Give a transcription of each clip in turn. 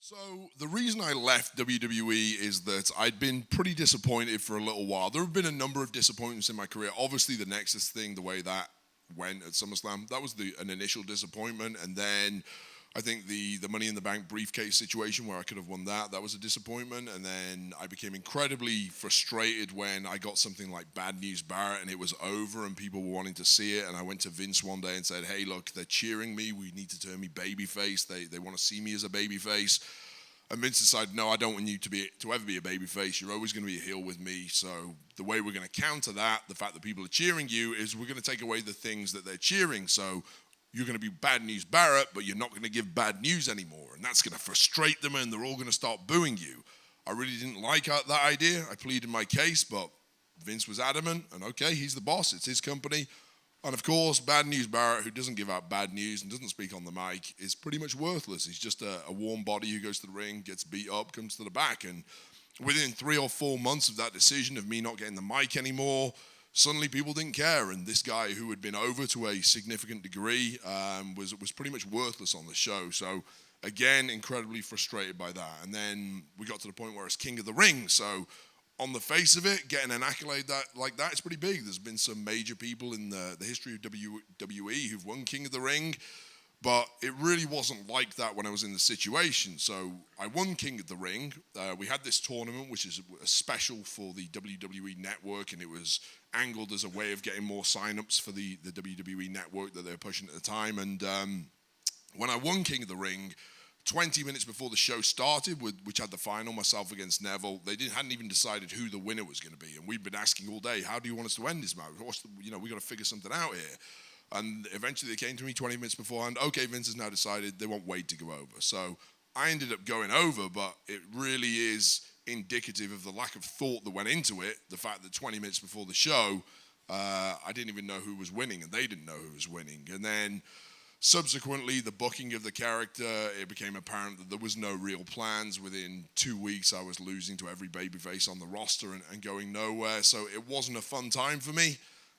So the reason I left WWE is that I'd been pretty disappointed for a little while. There have been a number of disappointments in my career. Obviously, the Nexus thing, the way that went at SummerSlam, that was an initial disappointment. And then I think the Money in the Bank briefcase situation where I could have won that was a disappointment. And then I became incredibly frustrated when I got something like Bad News Barrett and it was over and people were wanting to see it. And I went to Vince one day and said, hey, look, they're cheering me. We need to turn me babyface. They want to see me as a babyface. And Vince decided, no, I don't want you to ever be a babyface. You're always going to be a heel with me. So the way we're going to counter that, the fact that people are cheering you, is we're going to take away the things that they're cheering. So you're going to be Bad News Barrett, but you're not going to give bad news anymore. And that's going to frustrate them, and they're all going to start booing you. I really didn't like that idea. I pleaded my case, but Vince was adamant. And okay, he's the boss. It's his company. And of course, Bad News Barrett, who doesn't give out bad news and doesn't speak on the mic, is pretty much worthless. He's just a warm body who goes to the ring, gets beat up, comes to the back. And within 3 or 4 months of that decision of me not getting the mic anymore, suddenly people didn't care. And this guy who had been over to a significant degree was pretty much worthless on the show. So again, incredibly frustrated by that. And then we got to the point where I was King of the Ring. So on the face of it, getting an accolade like that is pretty big. There's been some major people in the history of WWE who've won King of the Ring, but it really wasn't like that when I was in the situation. So I won King of the Ring. We had this tournament, which is a special for the WWE Network, and it was angled as a way of getting more signups for the WWE Network that they were pushing at the time. And when I won King of the Ring, 20 minutes before the show started, which had the final, myself against Neville, they hadn't even decided who the winner was going to be. And we'd been asking all day, how do you want us to end this match? We got to figure something out here. And eventually they came to me 20 minutes beforehand. Okay, Vince has now decided they want Wade to go over. So I ended up going over, but it really is indicative of the lack of thought that went into it. The fact that 20 minutes before the show, I didn't even know who was winning, and they didn't know who was winning. And then subsequently, the booking of the character, it became apparent that there was no real plans. Within 2 weeks, I was losing to every babyface on the roster and going nowhere. So it wasn't a fun time for me.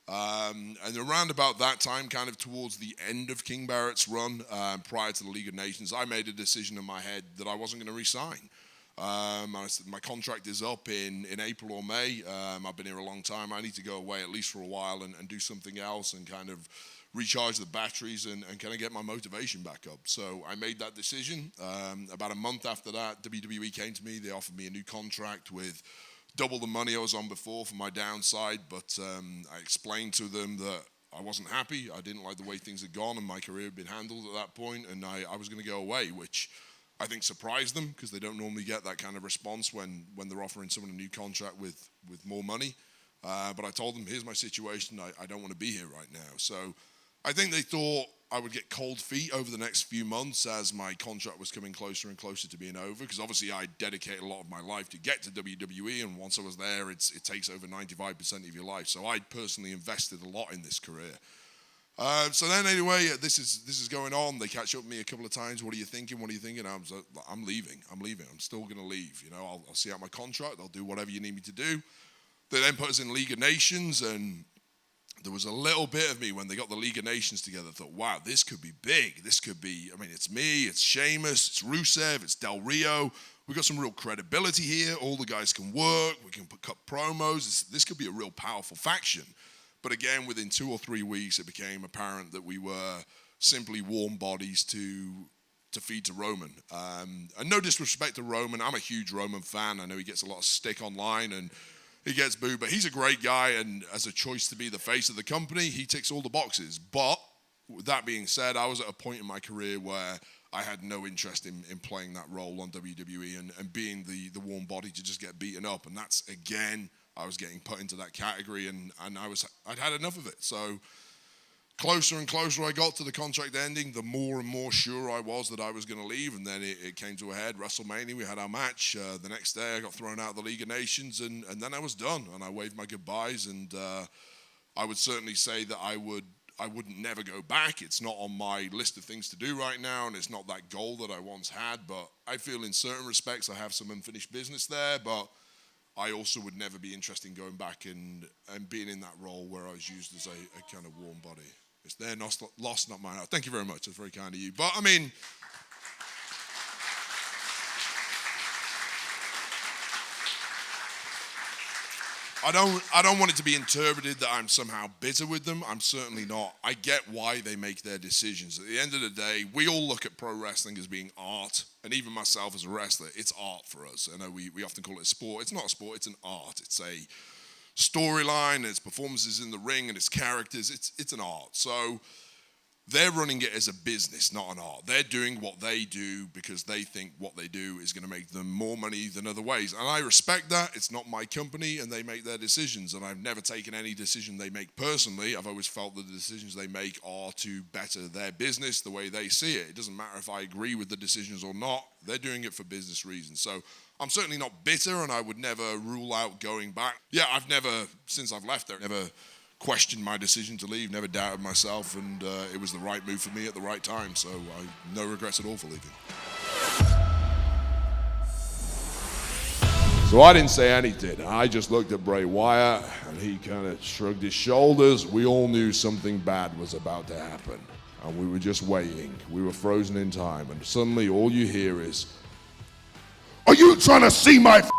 And around about that time, kind of towards the end of King Barrett's run, prior to the League of Nations, I made a decision in my head that I wasn't going to resign. My contract is up in April or May. I've been here a long time. I need to go away at least for a while and do something else and kind of recharge the batteries and kind of get my motivation back up. So I made that decision. About a month after that, WWE came to me. They offered me a new contract with double the money I was on before for my downside, but I explained to them that I wasn't happy. I didn't like the way things had gone and my career had been handled at that point, and I was going to go away, which I think surprised them because they don't normally get that kind of response when they're offering someone a new contract with more money. But I told them, here's my situation. I don't want to be here right now. So I think they thought I would get cold feet over the next few months as my contract was coming closer and closer to being over, because obviously I dedicated a lot of my life to get to WWE, and once I was there, it takes over 95% of your life. So I personally invested a lot in this career. So then anyway, this is going on. They catch up with me a couple of times. What are you thinking? What are you thinking? I'm leaving. I'm still going to leave. I'll see out my contract. I'll do whatever you need me to do. They then put us in League of Nations, and there was a little bit of me when they got the League of Nations together. I thought, wow, this could be big. This could be, it's me, it's Sheamus, it's Rusev, it's Del Rio. We've got some real credibility here. All the guys can work. We can cut promos. This could be a real powerful faction. But again, within 2 or 3 weeks, it became apparent that we were simply warm bodies to feed to Roman. And no disrespect to Roman. I'm a huge Roman fan. I know he gets a lot of stick online and he gets booed, but he's a great guy, and as a choice to be the face of the company, he ticks all the boxes. But with that being said, I was at a point in my career where I had no interest in playing that role on WWE and being the warm body to just get beaten up. And that's, again, I was getting put into that category, and I'd had enough of it. So closer and closer I got to the contract ending, the more and more sure I was that I was going to leave. And then it came to a head. WrestleMania, we had our match. The next day I got thrown out of the League of Nations, and then I was done. And I waved my goodbyes. And I would certainly say that I wouldn't never go back. It's not on my list of things to do right now, and it's not that goal that I once had. But I feel in certain respects I have some unfinished business there. But I also would never be interested in going back and being in that role where I was used as a kind of warm body. It's their loss, not mine. Thank you very much. That's very kind of you. But, I don't want it to be interpreted that I'm somehow bitter with them. I'm certainly not. I get why they make their decisions. At the end of the day, we all look at pro wrestling as being art, and even myself as a wrestler, it's art for us. I know we often call it a sport. It's not a sport, it's an art. It's a storyline, it's performances in the ring, and it's characters. It's an art. So they're running it as a business, not an art. They're doing what they do because they think what they do is going to make them more money than other ways. And I respect that. It's not my company, and they make their decisions. And I've never taken any decision they make personally. I've always felt that the decisions they make are to better their business the way they see it. It doesn't matter if I agree with the decisions or not. They're doing it for business reasons. So I'm certainly not bitter, and I would never rule out going back. Yeah, I've never, since I've left there, never questioned my decision to leave, never doubted myself, and it was the right move for me at the right time, so no regrets at all for leaving. So I didn't say anything. I just looked at Bray Wyatt, and he kind of shrugged his shoulders. We all knew something bad was about to happen, and we were just waiting. We were frozen in time, and suddenly all you hear is, "Are you trying to see my